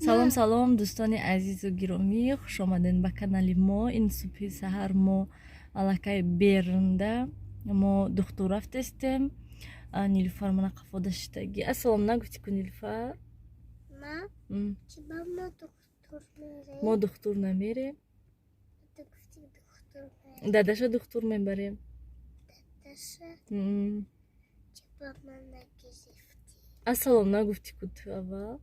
салом салом дӯстони азизу гиромӣ, хуш омадед ба канали мо. Ин субҳи саҳар мо аллакай бернда мо духтур рафтестем. Нилуфар мана қафода шитагӣ. Ассалом нагуфтӣ ку Нилуфар? Мо духтур намерем. Дадаша духтур мебарем. Ассалом нагуфтӣ ку ту аввал?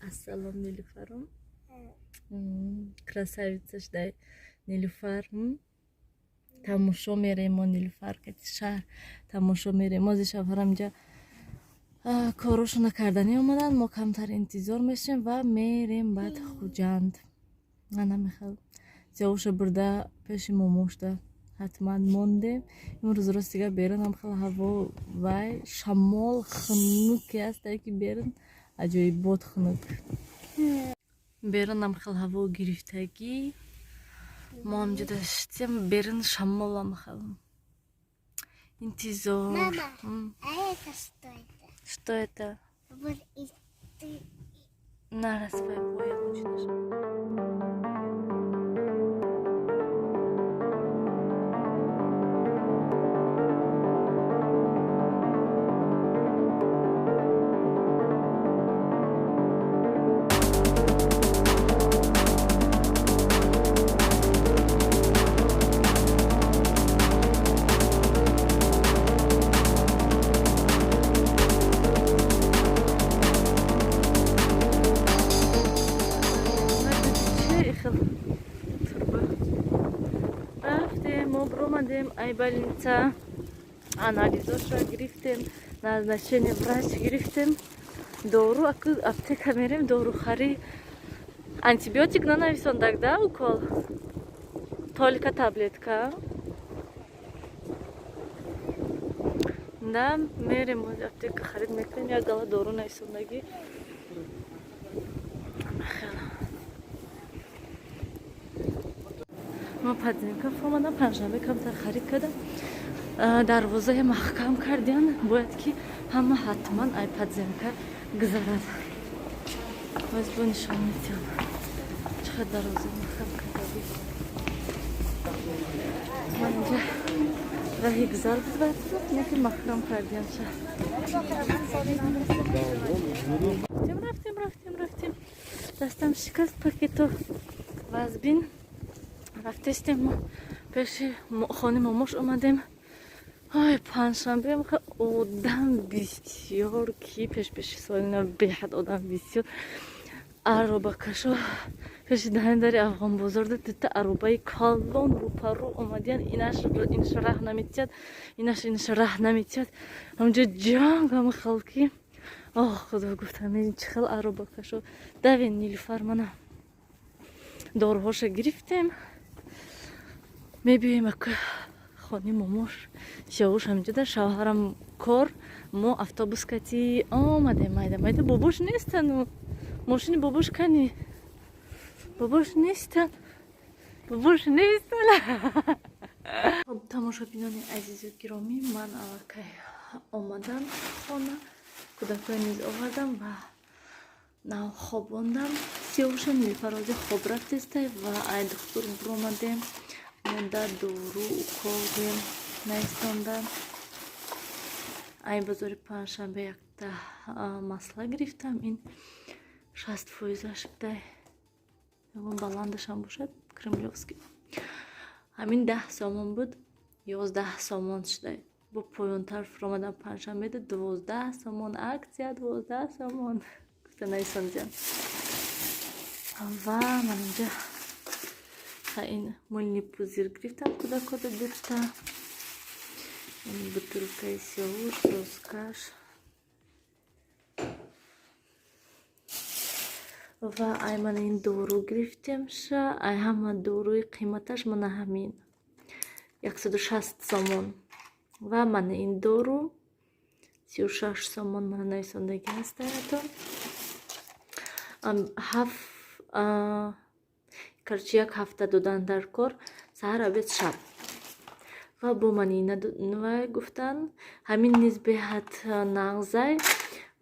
Ассалом Нилуфаром. Красавица шудай Нилуфар. Тамошо мерем мо Нилуфар кати шаҳр тамошо мерем. Мо зи шавҳарам ҷа корушона кардани омадан. Мо камтар интизор мешем ва мерем баъд хуҷанд. Ана мехал сиёвуша бурда пеши момошда ҳатман мондем. Имрӯз ростига берун ҳам хела ҳаво вай шамол хунуке астае ки берун аҷоиб бод хунук. Берун ҳам хел ҳаво гирифтагӣ. Мо ҳамҷода шитем берун шамол ҳам хел интизор. Мама, а это что это? Что это? Вот и ты. На свой бой лучше. Ай больница, анализоша гирифтем, назначение врач гирифтем, дору аптека мерем, дору хари. Антибиотик нанависон тогда укол? Только таблетка? Да, мерем аптека харид мекунем, я гала дору нависондагӣ. мо подземка омадам, панҷшанбе камтар харид кардам. Дарвозаи маҳкам кардиан. Бояд ки ҳама ҳатман ай подземка гузарад. Боз бо нишон медиҳам чақад дарвозаи маҳкам кардаги. Ман инҷа раҳи гузар буд бояд ки маҳкам кардиан ша. Рафтем. Дастам шикаст пакето вазбин. Рафтестем мо пеши хони момош омадем. Ай панҷшанбе одам бисёр ки пеши солина беҳад одам бисёр. Аробакашо пеши даҳандари Афғонбозор дита аробаи калон рӯпарӯ омадиян. Инаш раҳ наметиҳад, инаш раҳ наметиҳад. Ҳамҷо ҷанг ҳама халки. Худо гуфтам чӣ хел аробакашо. Давен Нилуфар мана доруҳоша гирифтем. Мебиёем ака хони момош сиёвуш ҳамҷода шавҳарам кор. Мо автобус кати омадем майда бобош нестану. Мошини бобош кани? Бобош нестан. Тамошобинони азизу гиромӣ, ман аллакай омадам хона. Кӯдакои низ овардам ва навхобондам. Сиёвуша Нилуфарози хоб рафтестай ва ай духтур биромадем. Монда дору уколдем наистондан. Ай бозори панҷшанбе якта масла гирифтам. Ин 60% шудай ягон баландашам бошад кремлёвский. Ҳамин 10 сомон буд, 11 сомон шудай. Бо поёнтар фуромадам панҷшанбеда 12 сомон аксия, 12 сомон. Гуфта наисонҷан. Ва ман инҷа ин мыльный пузир гирифтам кӯдакода дutta. Ин бутылкаи сиёвуш, соскаш. Ва ай мана ин дору гирифтем ша. Ай ҳама доруи қиматаш мана ҳамин 160 сомон. Ва мана ин дору 36 сомон мана нависондагӣ ҳастаято. Короче, як ҳафта додан дар кор, саҳар, обед, шаб. ва бо ман ина гуфтан ҳамин низ беҳад нағзай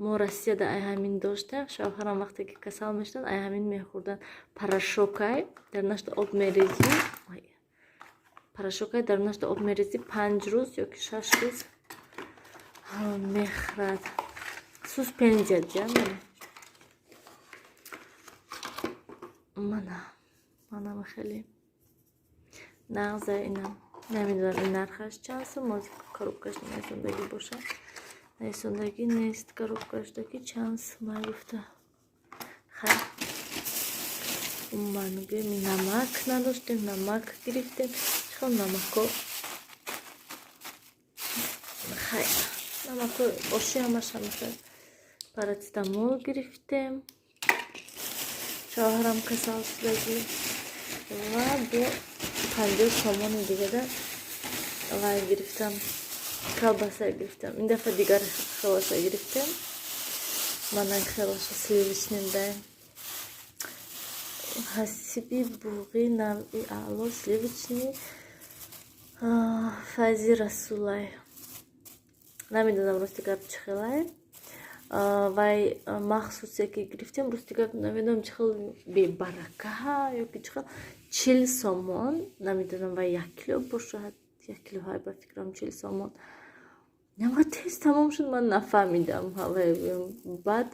мо Россияда ай ҳамин доштем. Шавҳарам вақте ки касал мешуданд ай ҳамин мехӯрданд. Порошокай дар нашта об мерезӣ, порошокай дар нашта об мерезӣ 5 рӯз ёки 6 рӯз мехӯрад. Суспензия ҷамъ манам хеле нағзай инам. Намедонам ин нархаш чанд сум, ҳозир коробкаш несондагӣ боша. Несондагӣ нест, коробкашдаги чанд сум гуфта. Хай ман гӯем намак надоштем, намак гирифтем. Чӣ намако? Хай намако оши ҳамаш ҳамаша. Парацетамол гирифтем. Шавҳарам касал шудагӣ ва бо 50 сомони дигада вай гирифтам. Колбаса гирифтам. Ин дафъа дигар хелоша гирифтем. Манай хелоша сливочный дай. Ҳасиби буғӣ навъи аъло сливочный Файзи Расулай. Намедонам рости гап чӣ хелае. Вай махсусе ки гирифтем рости гап намедонам чӣ хел бебарака ёки чӣ хел 40 сомон. Намедонам вай 1 кило бошад. 1 кило ҳай ба фикрам 40 сомон. Нама тез тамом шуд, ман нафаҳмидам. Баъд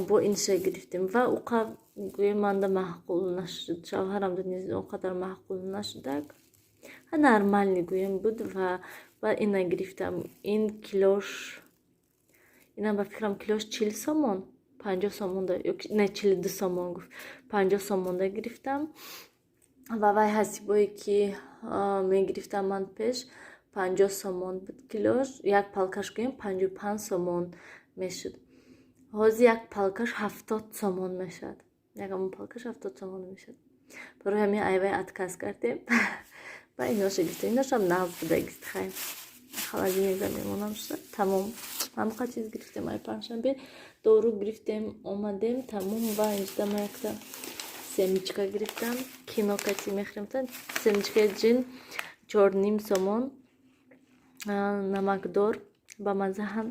бо инша гирифтем ва уқа гӯем манда маъқул нашуд. Шавҳарамда низ он қадар маъқул нашудак. Нормальни гӯем буд ва баъд ина гирифтам. Ин килош инам ба фикрам килош 40 сомон, 50 сомонда ёки не 42 сомон гуфт. 50 сомонда гирифтам. Ва вай ҳасибое ки мегирифтам ман пеш 50 сомон буд килош. Як палкаш гӯем 55 сомон мешуд. Ҳозир як палкаш 70 сомон мешад. Ягон палкаш 70 сомон мешад. Барои ҳамин айвай отказ кардем. Ва иноша гирифтем. Иношам нағз будагист. Хай холодильникда мемонам шуда. Тамом. Ҳамақа чиз гирифтем. Ай панҷшанбе дору гирифтем, омадем. Тамом. Ва инҷода ман якта семечка гирифтам. Кино кати мехӯрем. Семечкаи ҷин 4.5 сомон. Намакдор ба маззаҳам.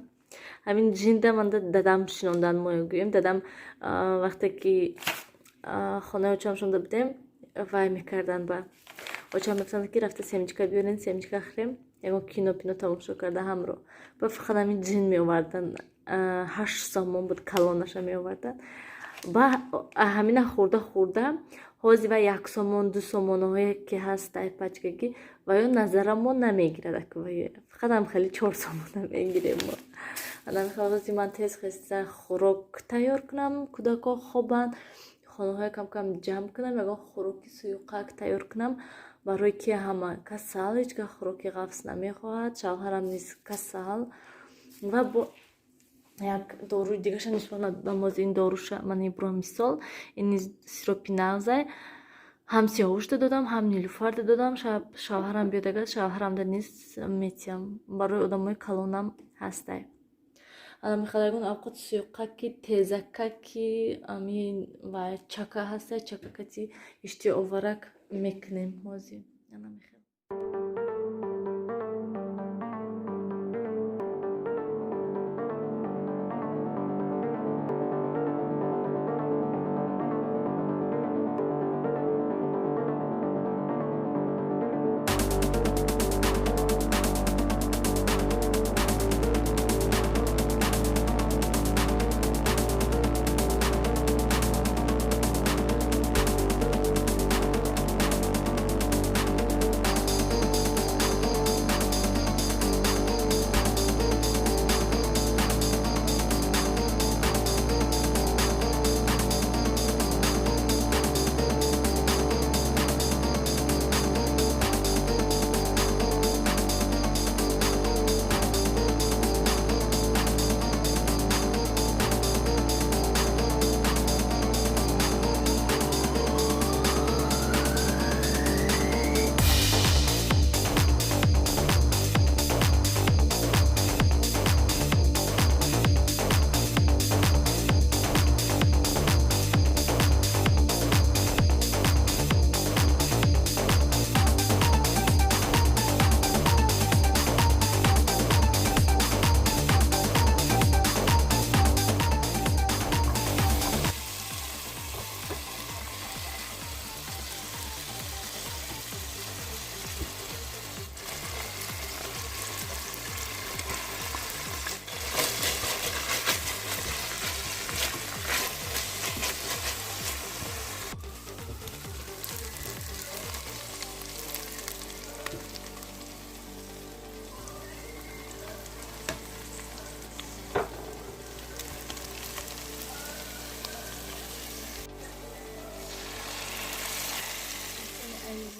Ҳамин ҷинда манда дадам шинондан мо гӯем. Дадам вақте ки хонаи очам шонда будем, вай мекардан ба очам мегуфтанд ки рафта семечка биёрен, семечка хӯрем. Ягон кино пино тамошо карда ҳамро. Ба фақат ҳамин ҷин меовардан. 8 сомон буд калонаша меовардан. Ба ҳамина хӯрда ҳозир ва 1 сомон 2 сомонаҳое ки ҳаст ай пачкагӣ ва ё назарамо намегирад. Фақат ҳам хеле 4 сомона мегирем мо. Ҳозир ман тез хеста хӯрок тайёр кунам. Кӯдако хобанд. Хонаҳоя кам кам ҷамъ кунам. Ягон хӯроки суюқак тайёр кунам. Барои ки ҳама касал, ҳеҷ гах хӯроки ғафс намехоҳад. Шавҳарам низ касал. Ва бо як доруи дигаша нишона додам. Боз ин доруша ман ибро мисол. Ин низ сиропи нағзай. Ҳам сиёҳушда додам, ҳам нилуфарда додам. Шавҳарам биёдагад, шавҳарамда низ метиям. Барои одамои калонам ҳастай. Мехалагон авқот суюқаки, тезакаки, амин ва чака ҳастай. Чакакати иштиоварак мекунем ҳозир.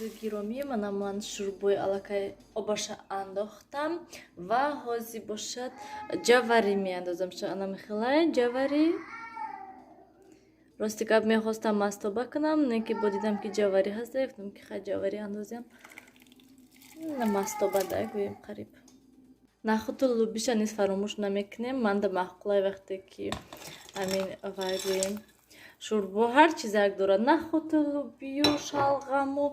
азизу гиромӣ, ман шӯрбои аллакай обаша андохтам ва ҳозир бошад ҷаварӣ меандозам. Ана мехелай ҷаварӣ. Рости гап мехостам мастоба кунам, не ки бо дидам ки ҷаварӣ ҳаст, гуфтам ки хай ҷаварӣ андозям. Мастоба да гӯем қариб. Нахуту лубиша низ фаромӯш намекунем. Манда маъқулай вақте ки амин вай гӯем шӯрбо ҳар чизак дорад. Нахуту лубию, шалғаму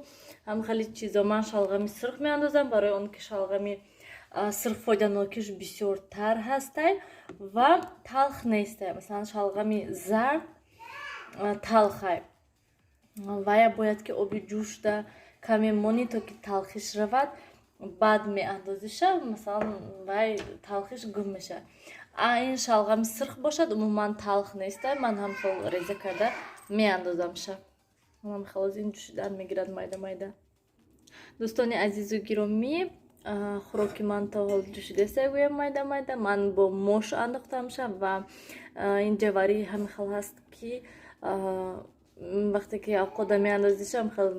ҳамхали чизо. Ман шалғами сирх меандозам, барои он ки шалғами сирхфоиданокиш бисёртар ҳастай ва талх нестай. Масалан шалғами зард талхай. Вая бояд ки оби ҷӯшда каме монӣ, то ки талхиш равад, баъд меандозиша, масалан вай талхиш гум мешавад. Ин шалғами сирх бошад, умуман талх нестай. Ман ҳам хел реза карда меандозамша. Ҳам хел аз ин ҷӯшидан мегирад майда майда. Дӯстони азизу гиромӣ, хӯроки ман то ҳол ҷӯшидаста гӯям майда майда. Ман бо мош андохтамша ва ин ҷаварӣ ҳамин хел ҳаст ки вақте ки авқода меандозиша ҳам хел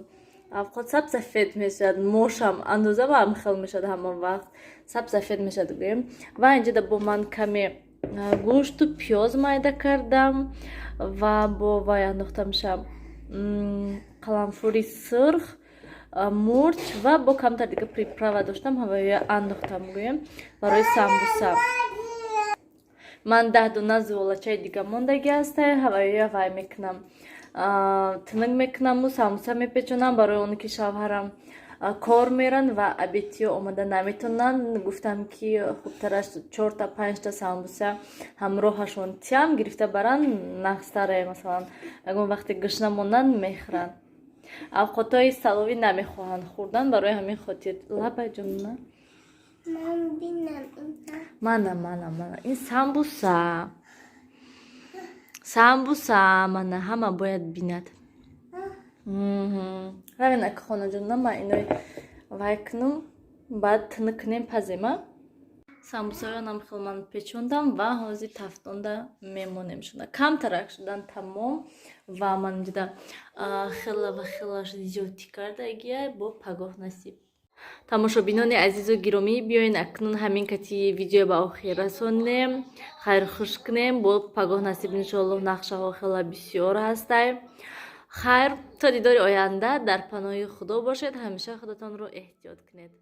авқот сабсафед мешавад. Мошам андоза ва ҳам хел мешавад, ҳамон вақт сабсафед мешавад гӯем. Ва инҷода бо ман каме гӯшту пиёз майда кардам ва бо вай андохтамша қаламфури сирх, мурч ва бо камтар дига приправа доштам, ҳавоя андохтам гӯем барои самбуса. Ман 10 дона зуволачаи дига мондаги ҳастай, ҳавоя вай мекунам. Тинг мекунаму самбуса мепечонам, барои он ки шавҳарам кор меран ва обедиё омода наметонанд. Гуфтам ки хубтараш 4-5 самбуса ҳамроҳашон тям гирифта баранд, нақстаре. Масалан ягон вақте гишна монанд мехӯранд. Авқотҳои саловӣ намехоҳанд хӯрдан, барои ҳамин хотир. Лабай ҷон на? Ман бинам Мана. Ин самбуса. Самбуса мана ҳама бояд бинад. Равен ака хонаҷон, на ман инои вай кунум, баъд тини кунем пазема. Самбусаёнам хел ман печондам ва ҳозир тафтонда мемонем шуда. Камтарак шудан тамом ва ман инҷода хела ва хелаш зиёдӣ кардагия бо пагоҳ насиб. Тамошобинони азизу гиромӣ, биёин акнун ҳамин кати видео ба охир расонем, хайрхуш кунем. Бо пагоҳ насиб иншоаллоҳ нақшаҳо хела бисёр ҳастай. Хайр, то дидори оянда. Дар паноҳи худо бошед. ҳамеша худатонро эҳтиёт кунед.